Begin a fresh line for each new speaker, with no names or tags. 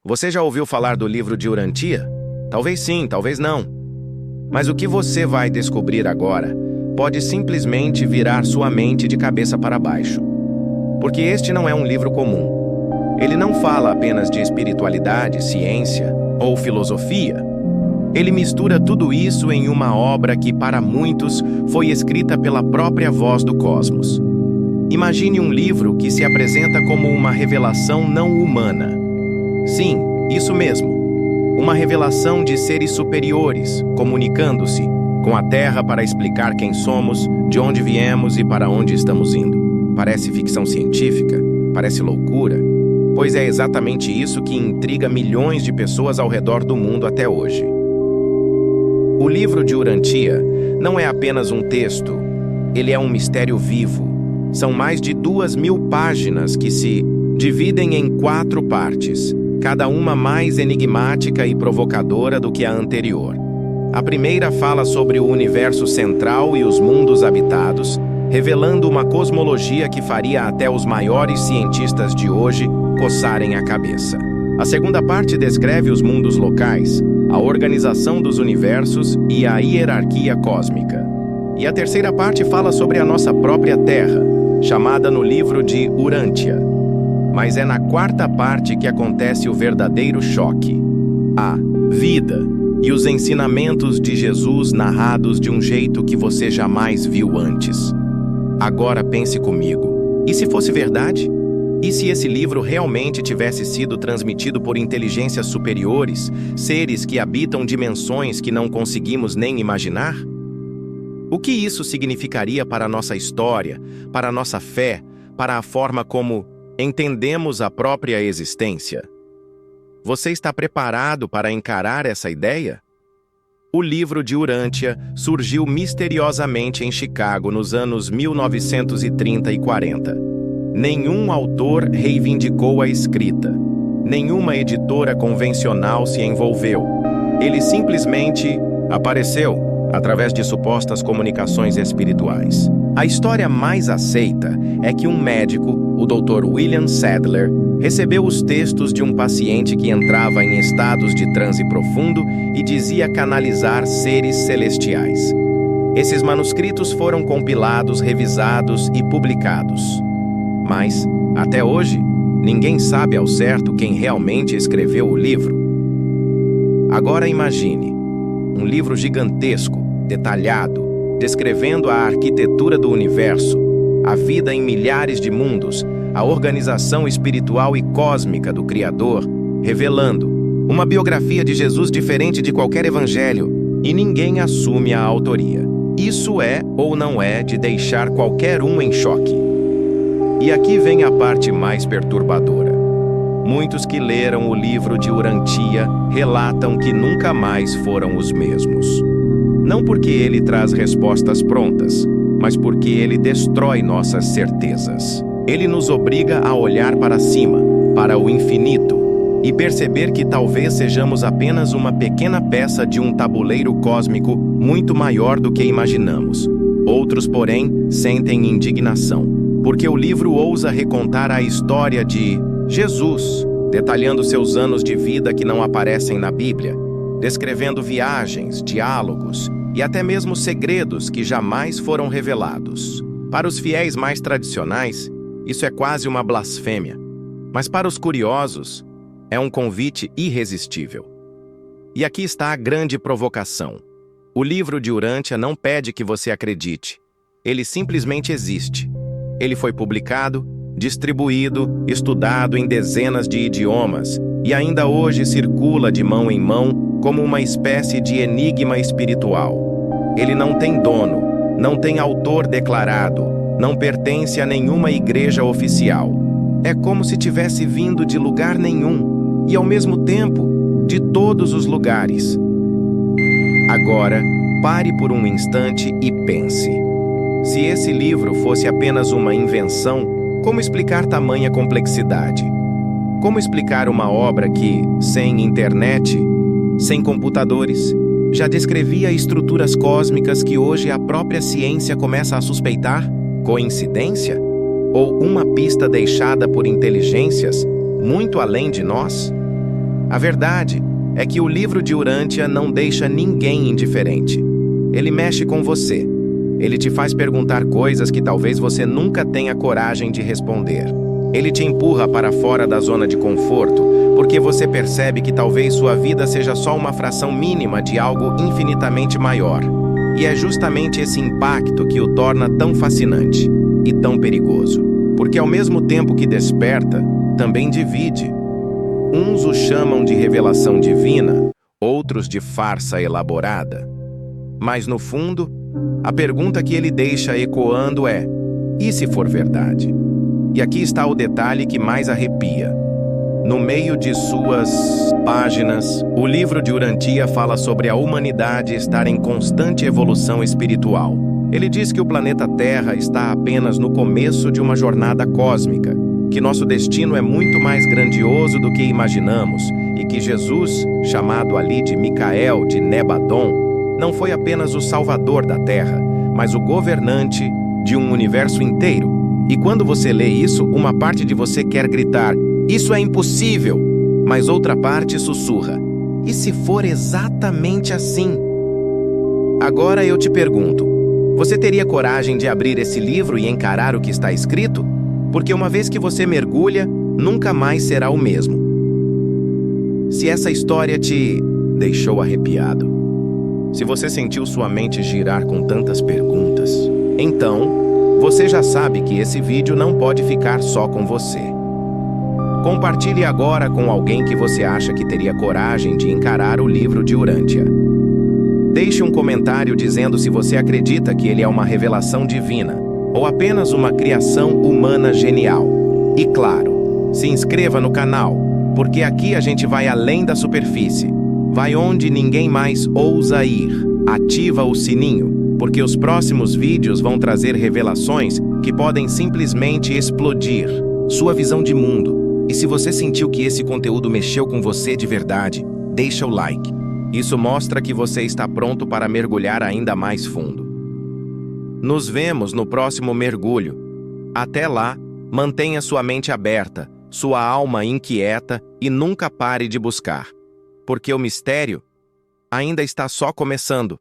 Você já ouviu falar do livro de Urantia? Talvez sim, talvez não. Mas o que você vai descobrir agora pode simplesmente virar sua mente de cabeça para baixo. Porque este não é um livro comum. Ele não fala apenas de espiritualidade, ciência ou filosofia. Ele mistura tudo isso em uma obra que, para muitos, foi escrita pela própria voz do cosmos. Imagine um livro que se apresenta como uma revelação não humana. Sim, isso mesmo. Uma revelação de seres superiores, comunicando-se com a Terra para explicar quem somos, de onde viemos e para onde estamos indo. Parece ficção científica? Parece loucura? Pois é exatamente isso que intriga milhões de pessoas ao redor do mundo até hoje. O livro de Urantia não é apenas um texto, ele é um mistério vivo. São mais de 2.000 páginas que se dividem em 4 partes, cada uma mais enigmática e provocadora do que a anterior. A primeira fala sobre o universo central e os mundos habitados, revelando uma cosmologia que faria até os maiores cientistas de hoje coçarem a cabeça. A segunda parte descreve os mundos locais, a organização dos universos e a hierarquia cósmica. E a terceira parte fala sobre a nossa própria Terra, chamada no livro de Urantia. Mas é na quarta parte que acontece o verdadeiro choque. A vida e os ensinamentos de Jesus narrados de um jeito que você jamais viu antes. Agora pense comigo. E se fosse verdade? E se esse livro realmente tivesse sido transmitido por inteligências superiores, seres que habitam dimensões que não conseguimos nem imaginar? O que isso significaria para a nossa história, para a nossa fé, para a forma como entendemos a própria existência? Você está preparado para encarar essa ideia? O livro de Urantia surgiu misteriosamente em Chicago nos anos 1930 e 40. Nenhum autor reivindicou a escrita. Nenhuma editora convencional se envolveu. Ele simplesmente apareceu através de supostas comunicações espirituais. A história mais aceita é que um médico, o Dr. William Sadler, recebeu os textos de um paciente que entrava em estados de transe profundo e dizia canalizar seres celestiais. Esses manuscritos foram compilados, revisados e publicados. Mas, até hoje, ninguém sabe ao certo quem realmente escreveu o livro. Agora imagine um livro gigantesco, detalhado, descrevendo a arquitetura do universo, a vida em milhares de mundos, a organização espiritual e cósmica do Criador, revelando uma biografia de Jesus diferente de qualquer evangelho, e ninguém assume a autoria. Isso é ou não é de deixar qualquer um em choque. E aqui vem a parte mais perturbadora. Muitos que leram o livro de Urantia relatam que nunca mais foram os mesmos. Não porque ele traz respostas prontas, mas porque ele destrói nossas certezas. Ele nos obriga a olhar para cima, para o infinito, e perceber que talvez sejamos apenas uma pequena peça de um tabuleiro cósmico muito maior do que imaginamos. Outros, porém, sentem indignação, porque o livro ousa recontar a história de Jesus, detalhando seus anos de vida que não aparecem na Bíblia, descrevendo viagens, diálogos e até mesmo segredos que jamais foram revelados. Para os fiéis mais tradicionais, isso é quase uma blasfêmia, mas para os curiosos, é um convite irresistível. E aqui está a grande provocação. O livro de Urantia não pede que você acredite. Ele simplesmente existe. Ele foi publicado, distribuído, estudado em dezenas de idiomas e ainda hoje circula de mão em mão como uma espécie de enigma espiritual. Ele não tem dono, não tem autor declarado, não pertence a nenhuma igreja oficial. É como se tivesse vindo de lugar nenhum e, ao mesmo tempo, de todos os lugares. Agora, pare por um instante e pense. Se esse livro fosse apenas uma invenção, como explicar tamanha complexidade? Como explicar uma obra que, sem internet, sem computadores, já descrevia estruturas cósmicas que hoje a própria ciência começa a suspeitar? Coincidência? Ou uma pista deixada por inteligências muito além de nós? A verdade é que o livro de Urântia não deixa ninguém indiferente. Ele mexe com você. Ele te faz perguntar coisas que talvez você nunca tenha coragem de responder. Ele te empurra para fora da zona de conforto, porque você percebe que talvez sua vida seja só uma fração mínima de algo infinitamente maior. E é justamente esse impacto que o torna tão fascinante e tão perigoso. Porque ao mesmo tempo que desperta, também divide. Uns o chamam de revelação divina, outros de farsa elaborada. Mas no fundo, a pergunta que ele deixa ecoando é: e se for verdade? E aqui está o detalhe que mais arrepia. No meio de suas páginas, o livro de Urantia fala sobre a humanidade estar em constante evolução espiritual. Ele diz que o planeta Terra está apenas no começo de uma jornada cósmica, que nosso destino é muito mais grandioso do que imaginamos e que Jesus, chamado ali de Micael de Nebadon, não foi apenas o salvador da Terra, mas o governante de um universo inteiro. E quando você lê isso, uma parte de você quer gritar: isso é impossível! Mas outra parte sussurra: e se for exatamente assim? Agora eu te pergunto, você teria coragem de abrir esse livro e encarar o que está escrito? Porque uma vez que você mergulha, nunca mais será o mesmo. Se essa história te deixou arrepiado, se você sentiu sua mente girar com tantas perguntas, então você já sabe que esse vídeo não pode ficar só com você. Compartilhe agora com alguém que você acha que teria coragem de encarar o livro de Urântia. Deixe um comentário dizendo se você acredita que ele é uma revelação divina ou apenas uma criação humana genial. E claro, se inscreva no canal, porque aqui a gente vai além da superfície. Vai onde ninguém mais ousa ir. Ativa o sininho, porque os próximos vídeos vão trazer revelações que podem simplesmente explodir sua visão de mundo. E se você sentiu que esse conteúdo mexeu com você de verdade, deixa o like. Isso mostra que você está pronto para mergulhar ainda mais fundo. Nos vemos no próximo mergulho. Até lá, mantenha sua mente aberta, sua alma inquieta e nunca pare de buscar. Porque o mistério ainda está só começando.